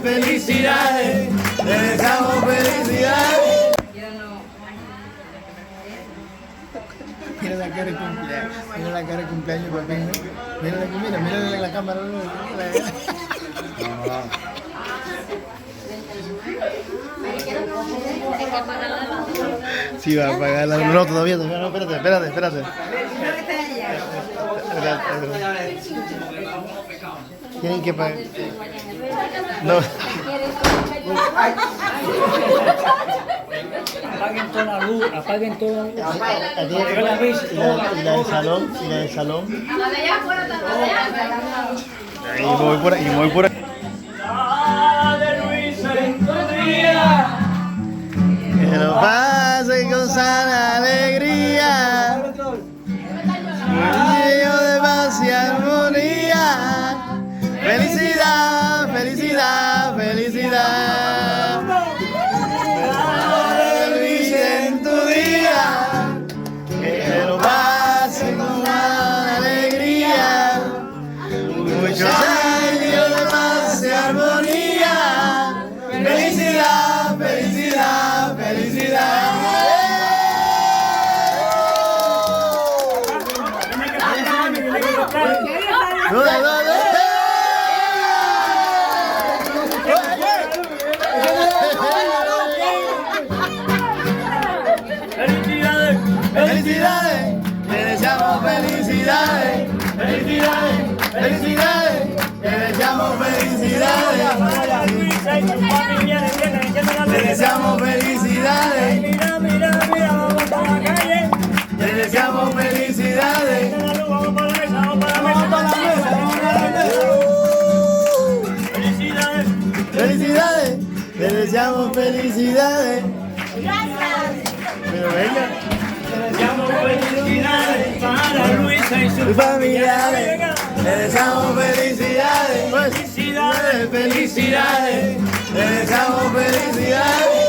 felicidades, le deseamos felicidades. Mira la cara de cumpleaños, mira la cara de cumpleaños, papi. Mira la cámara. Sí, va a apagar la... No, todavía no, espérate. Tienen que pagar. No. Apaguen toda la luz, apaguen todo. Y la del salón. Y me voy por ahí. Que lo pasen con sana alegría, lleno de paz y armonía. Felicidad, felicidad, felicidad. Luis en tu día, que lo pasen con sana alegría, muchos años de paz y armonía. Felicidad, felicidad, felicidad. Felicidades, le deseamos felicidades, felicidades, felicidades, le deseamos felicidades. Le deseamos felicidades. Mira, vamos para la calle. Le deseamos felicidades. Vamos para la mesa, vamos para la mesa. Felicidades. Felicidades, le deseamos felicidades. Gracias. Pero venga. Le deseamos felicidades para Luisa y sus Familiares, le deseamos felicidades. Felicidades. Felicidades, le deseamos felicidades.